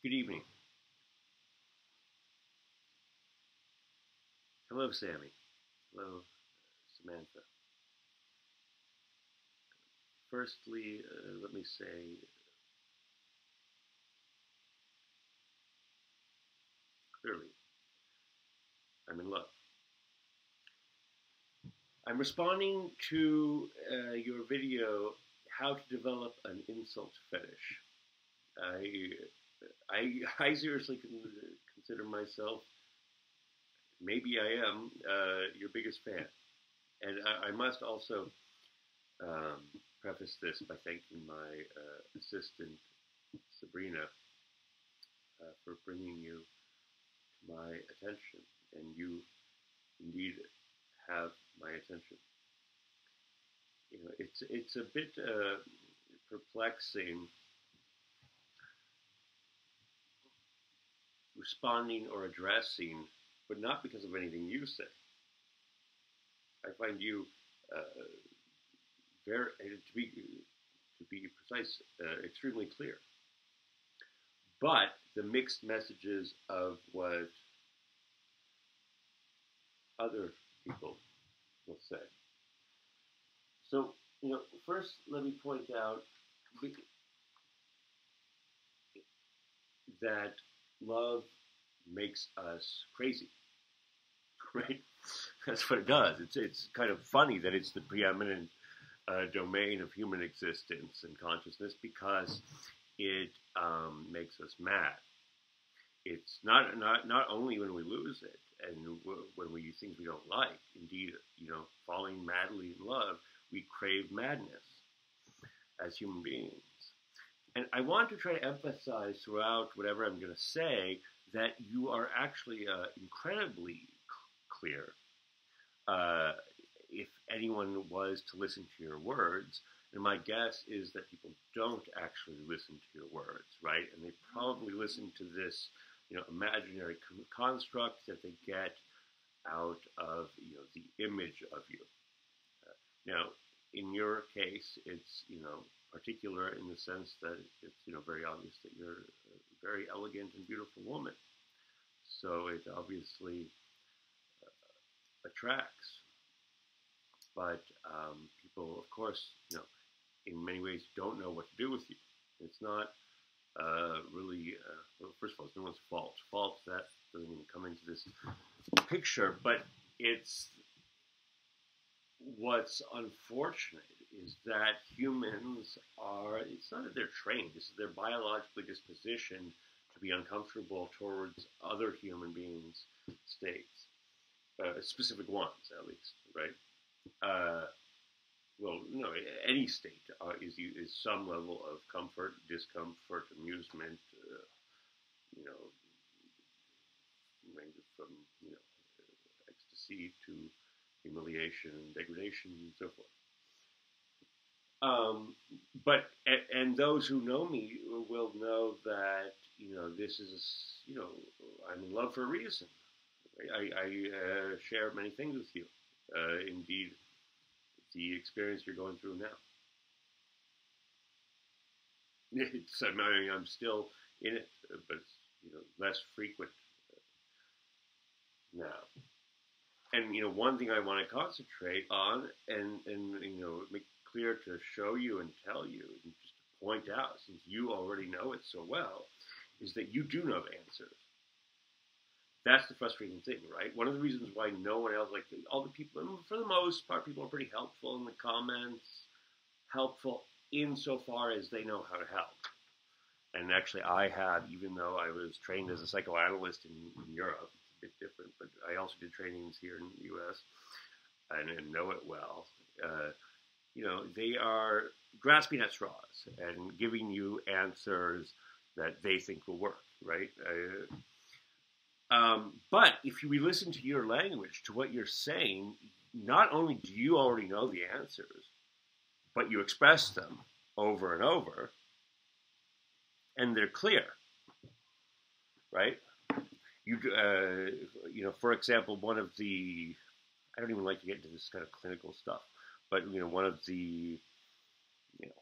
Good evening. Hello, Sammy. Hello, Samantha. Firstly, let me say clearly, I'm in love. I'm responding to your video, how to develop an insult fetish. I seriously consider myself, maybe I am, your biggest fan. And I must also preface this by thanking my assistant, Sabrina, for bringing you to my attention. And you indeed have my attention. You know, it's a bit perplexing responding or addressing, but not because of anything you say. I find you very, to be precise, extremely clear. But the mixed messages of what other people will say. So, first let me point out that love makes us crazy, right? That's what it does. It's kind of funny that it's the preeminent domain of human existence and consciousness because it makes us mad. It's not only when we lose it and when we do things we don't like. Indeed, falling madly in love, we crave madness as human beings. And I want to try to emphasize throughout whatever I'm going to say that you are actually incredibly clear. If anyone was to listen to your words, and my guess is that people don't actually listen to your words, right? And they probably listen to this, imaginary construct that they get out of, the image of you. Now, in your case, it's, particular in the sense that it's, very obvious that you're a very elegant and beautiful woman. So it obviously attracts. But people, of course, in many ways don't know what to do with you. It's not really, well, first of all, it's no one's fault. Fault, that doesn't even come into this picture, but it's what's unfortunate is that humans are, it's not that they're trained, it's that they're biologically dispositioned to be uncomfortable towards other human beings' states, specific ones at least, right? Well, no, any state is some level of comfort, discomfort, amusement, ranges from, ecstasy to humiliation, degradation, and so forth. But those who know me will know that, this is, I'm in love for a reason. I share many things with you. Indeed, the experience you're going through now. I'm still in it, but it's, less frequent now. And, one thing I want to concentrate on and make clear to show you and tell you and just to point out, since you already know it so well, is that you do know the answers. That's the frustrating thing, right? One of the reasons why no one else, like all the people, for the most part, people are pretty helpful in the comments, helpful insofar as they know how to help. And actually, I have, even though I was trained as a psychoanalyst in Europe, it's a bit different, but I also did trainings here in the U.S. and know it well. They are grasping at straws and giving you answers that they think will work, right? But if we listen to your language, to what you're saying, not only do you already know the answers, but you express them over and over, and they're clear, right? For example, one of the, I don't even like to get into this kind of clinical stuff, but one of the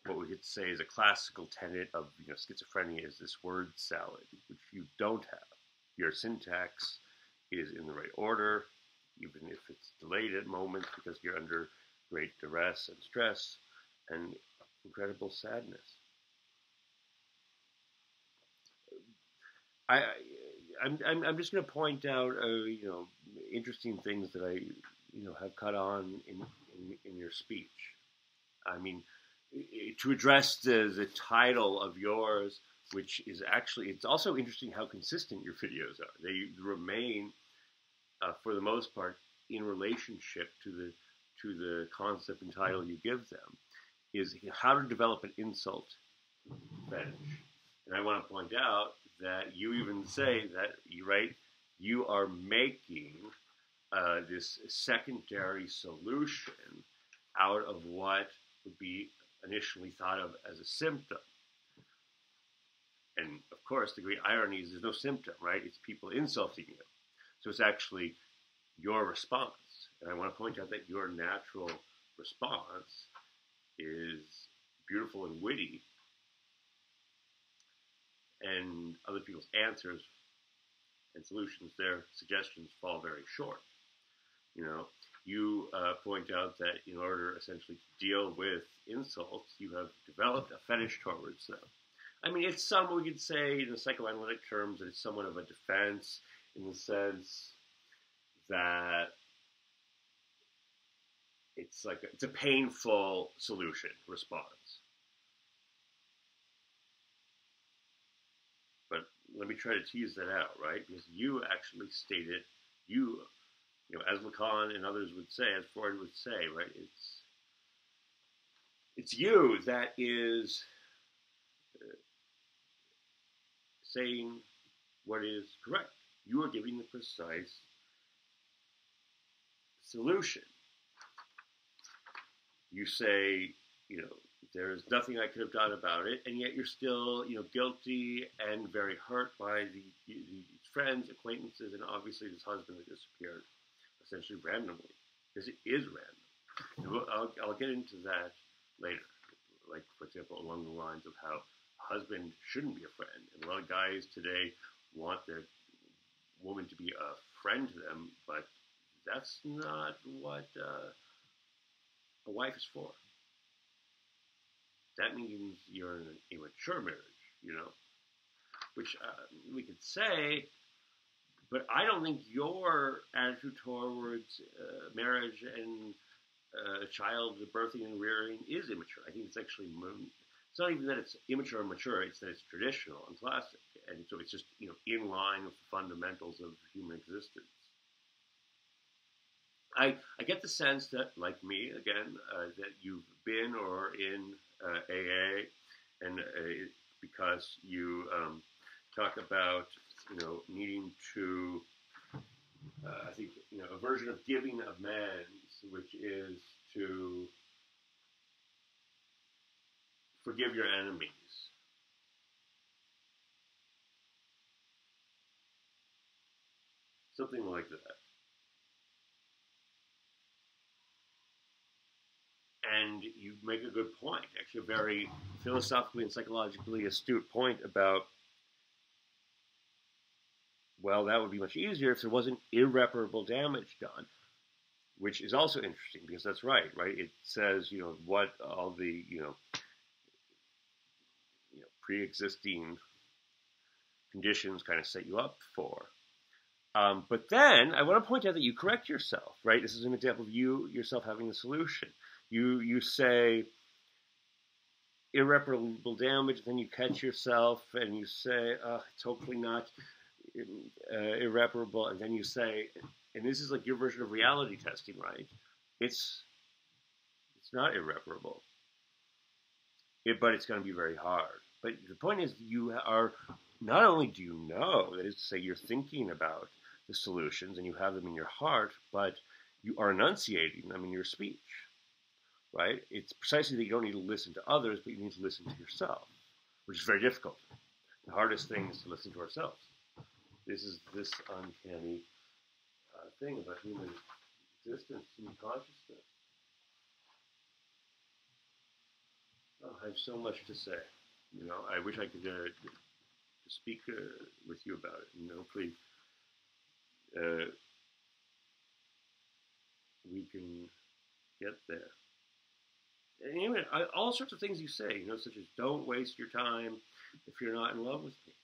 what we could say is a classical tenet of schizophrenia is this word salad, which you don't have. Your syntax is in the right order, even if it's delayed at moments because you're under great duress and stress and incredible sadness. I'm just going to point out interesting things that I have caught on in your speech. I mean, to address the title of yours, which is actually, it's also interesting how consistent your videos are. They remain, for the most part, in relationship to the concept and title you give them, is how to develop an insult fetish. And I want to point out that you even say that you are making this secondary solution out of what would be initially thought of as a symptom. And of course, the great irony is there's no symptom, right? It's people insulting you. So it's actually your response. And I want to point out that your natural response is beautiful and witty, and other people's answers and solutions, their suggestions fall very short. You point out that in order essentially to deal with insults, you have developed a fetish towards them. I mean, it's we could say in psychoanalytic terms that it's somewhat of a defense in the sense that it's a painful solution response. But let me try to tease that out, right? Because you actually stated, as Lacan and others would say, as Freud would say, right? It's you that is saying what is correct. You are giving the precise solution. You say, there's nothing I could have done about it, and yet you're still, guilty and very hurt by the friends, acquaintances, and obviously this husband that disappeared essentially randomly, because it is random. And I'll get into that later, like, for example, along the lines of how a husband shouldn't be a friend. And a lot of guys today want their woman to be a friend to them, but that's not what a wife is for. That means you're in an immature marriage, which we could say, but I don't think your attitude towards marriage and a child birthing and rearing is immature. I think it's actually, it's not even that it's immature or mature, it's that it's traditional and classic. And so it's just, in line with the fundamentals of human existence. I get the sense that, like me, again, that you've been or in AA, and because you talk about, needing to, I think, a version of giving amends, which is to forgive your enemies. Something like that. And you make a good point, actually a very philosophically and psychologically astute point about, well, that would be much easier if there wasn't irreparable damage done, which is also interesting because that's right? It says, what all the, pre-existing conditions kind of set you up for. But then I want to point out that you correct yourself, right? This is an example of you yourself having the solution. You say irreparable damage, then you catch yourself and you say, it's hopefully not irreparable, and then you say, and this is like your version of reality testing, right? It's not irreparable, but it's going to be very hard. But the point is, you are, not only do you know, that is to say, you're thinking about the solutions and you have them in your heart, but you are enunciating them in your speech. Right? It's precisely that you don't need to listen to others, but you need to listen to yourself, which is very difficult. The hardest thing is to listen to ourselves. This is this uncanny thing about human existence, human consciousness. Oh, I have so much to say. I wish I could speak with you about it. Hopefully uh, we can get there. And anyway, all sorts of things you say, such as don't waste your time if you're not in love with me.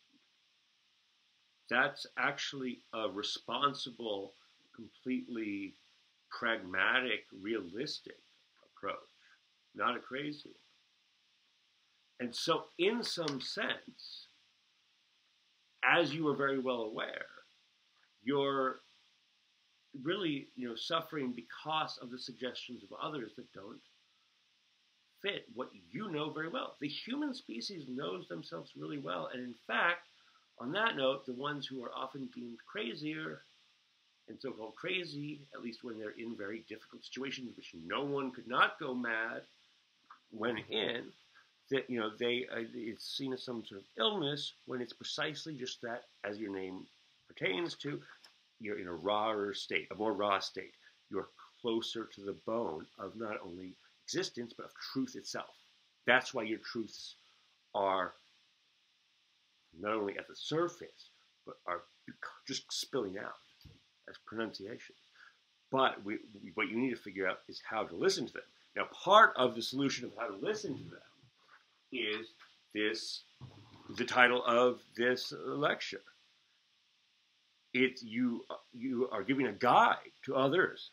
That's actually a responsible, completely pragmatic, realistic approach, not a crazy one. And so, in some sense, as you are very well aware, you're really, suffering because of the suggestions of others that don't fit what you know very well. The human species knows themselves really well, and in fact, on that note, the ones who are often deemed crazier and so-called crazy, at least when they're in very difficult situations, which no one could not go mad when in, that it's seen as some sort of illness when it's precisely just that, as your name pertains to, you're in a rawer state, a more raw state. You're closer to the bone of not only existence, but of truth itself. That's why your truths are not only at the surface, but are just spilling out as pronunciations. But what you need to figure out is how to listen to them. Now, part of the solution of how to listen to them is the title of this lecture. You are giving a guide to others.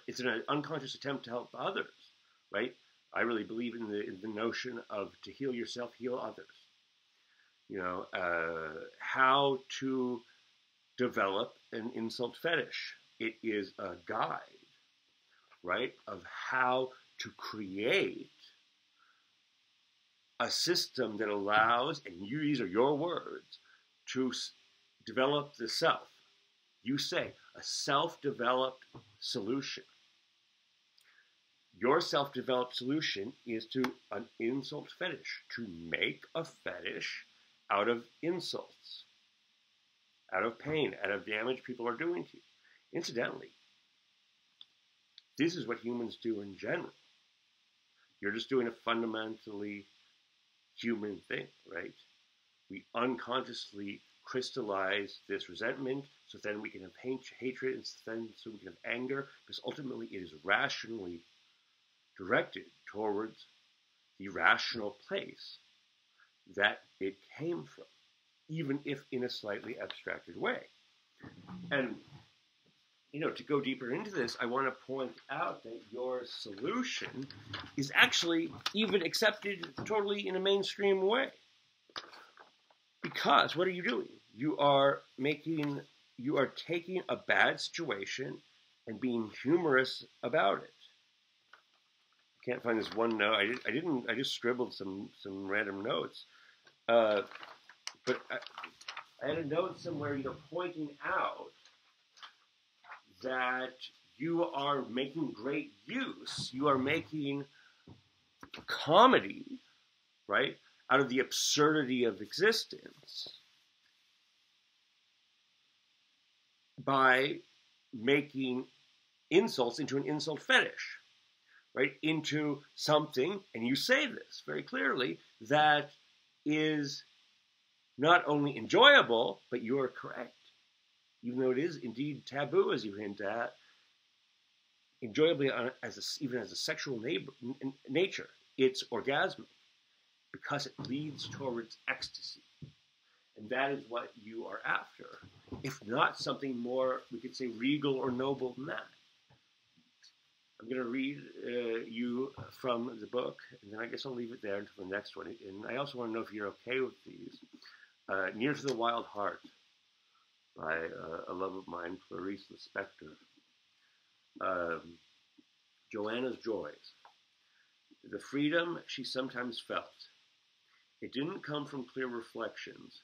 It's an unconscious attempt to help others, right? I really believe in the notion of to heal yourself, heal others. How to develop an insult fetish. It is a guide, right, of how to create a system that allows, and these are your words, to develop the self. You say a self-developed solution. Your self-developed solution is to an insult fetish, to make a fetish out of insults, out of pain, out of damage people are doing to you. Incidentally, this is what humans do in general. You're just doing a fundamentally human thing, right? We unconsciously crystallize this resentment so then we can have hatred, and then so we can have anger, because ultimately it is rationally directed towards the rational place that it came from, even if in a slightly abstracted way. And, to go deeper into this, I want to point out that your solution is actually even accepted totally in a mainstream way. Because what are you doing? You are taking a bad situation and being humorous about it. I can't find this one note. I just scribbled some random notes. But I had a note somewhere, pointing out that you are making great use. You are making comedy, right, out of the absurdity of existence by making insults into an insult fetish, right, into something, and you say this very clearly, that is not only enjoyable, but you are correct. Even though it is indeed taboo, as you hint at, enjoyably even as a sexual nature, it's orgasmic because it leads towards ecstasy. And that is what you are after, if not something more, we could say, regal or noble than that. I'm going to read you from the book, and then I guess I'll leave it there until the next one. And I also want to know if you're okay with these. Near to the Wild Heart, by a love of mine, Clarice Lispector. Joanna's Joys. The freedom she sometimes felt. It didn't come from clear reflections,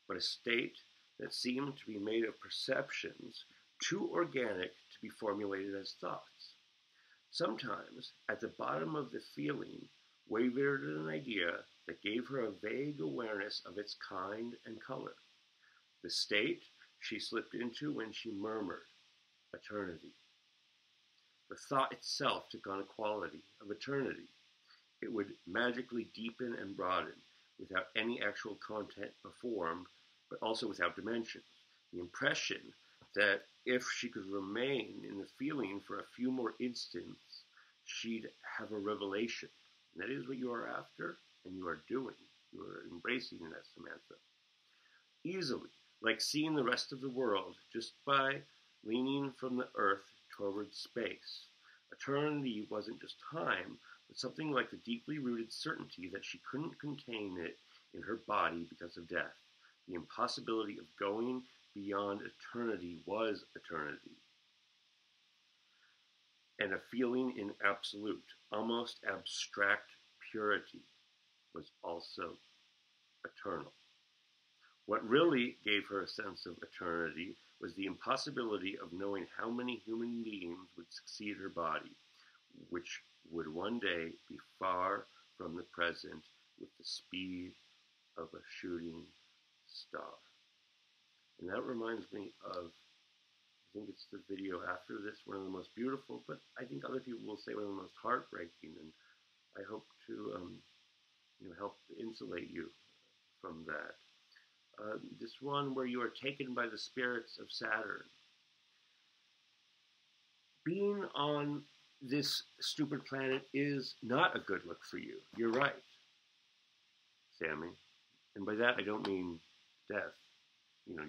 but a state that seemed to be made of perceptions too organic to be formulated as thoughts. Sometimes, at the bottom of the feeling, wavered an idea that gave her a vague awareness of its kind and color. The state she slipped into when she murmured, eternity. The thought itself took on a quality of eternity. It would magically deepen and broaden without any actual content or form, but also without dimensions. The impression that if she could remain in the feeling for a few more instants, she'd have a revelation. And that is what you are after, and you are doing. You are embracing that, Samantha. Easily, like seeing the rest of the world just by leaning from the earth toward space. Eternity wasn't just time, but something like the deeply rooted certainty that she couldn't contain it in her body because of death. The impossibility of going beyond eternity was eternity. And a feeling in absolute, almost abstract purity was also eternal. What really gave her a sense of eternity was the impossibility of knowing how many human beings would succeed her body, which would one day be far from the present with the speed of a shooting star. And that reminds me of, I think it's the video after this, one of the most beautiful, but I think other people will say one of the most heartbreaking, and I hope to help insulate you from that. This one where you are taken by the spirits of Saturn. Being on this stupid planet is not a good look for you. You're right, Sammy. And by that, I don't mean death.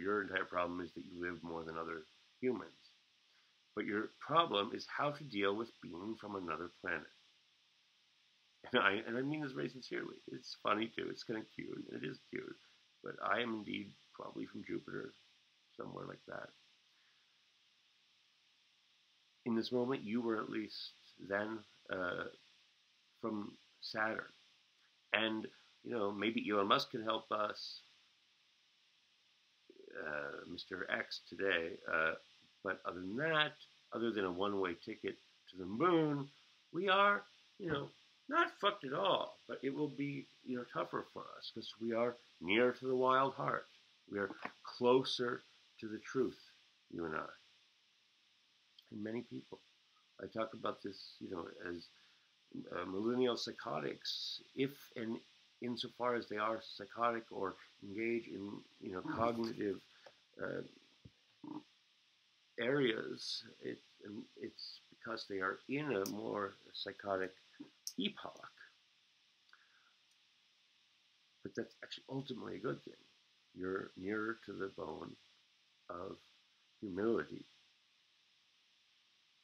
Your entire problem is that you live more than other humans. But your problem is how to deal with being from another planet. And I mean this very sincerely. It's funny, too. It's kind of cute. It is cute. But I am indeed probably from Jupiter, somewhere like that. In this moment, you were at least then from Saturn. And, maybe Elon Musk can help us, Mr. X today. But other than that, other than a one-way ticket to the moon, we are, not fucked at all. But it will be, tougher for us because we are near to the wild heart. We are closer to the truth, you and I. And many people. I talk about this, as millennial psychotics, if and insofar as they are psychotic or engage in, cognitive areas, it's because they are in a more psychotic epoch. But that's actually ultimately a good thing. You're nearer to the bone of humility.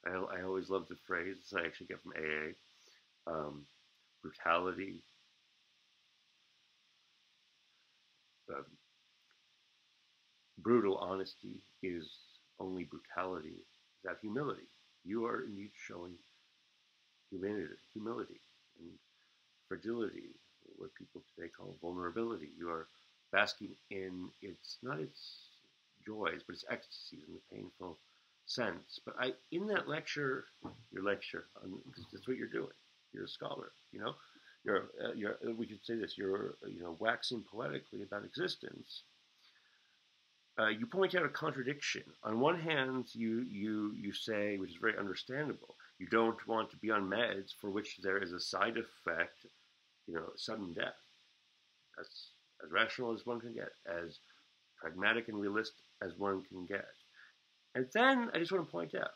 I always love the phrase, this I actually get from AA, brutality, brutal honesty is only brutality without humility. You are indeed showing humility and fragility, what people today call vulnerability. You are basking in not its joys, but its ecstasies in the painful sense. But in that lecture, because that's what you're doing. You're a scholar, we could say this, you're, waxing poetically about existence. You point out a contradiction. On one hand, you say, which is very understandable, you don't want to be on meds for which there is a side effect, sudden death. That's as rational as one can get, as pragmatic and realistic as one can get. And then I just want to point out,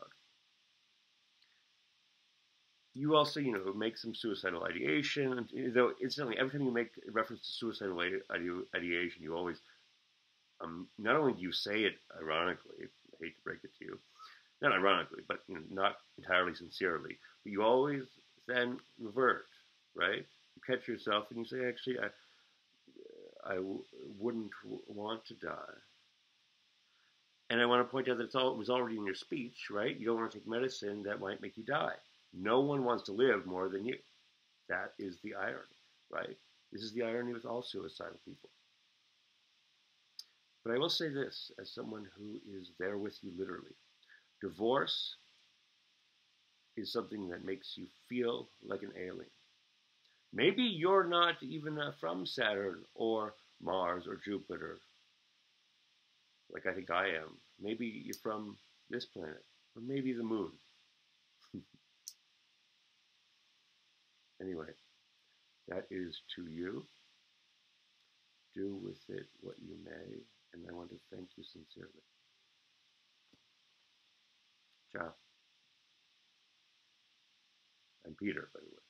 you also, make some suicidal ideation. And, though, incidentally, every time you make reference to suicidal ideation, you always, not only do you say it ironically, I hate to break it to you, not ironically, but not entirely sincerely, but you always then revert, right? You catch yourself and you say, actually, I wouldn't want to die. And I want to point out that it was already in your speech, right? You don't want to take medicine that might make you die. No one wants to live more than you. That is the irony, right? This is the irony with all suicidal people. But I will say this, as someone who is there with you literally. Divorce is something that makes you feel like an alien. Maybe you're not even from Saturn or Mars or Jupiter, like I think I am. Maybe you're from this planet, or maybe the moon. Anyway, That is to you. Do with it what you may, and I want to thank you sincerely. Ciao. I'm Peter, by the way.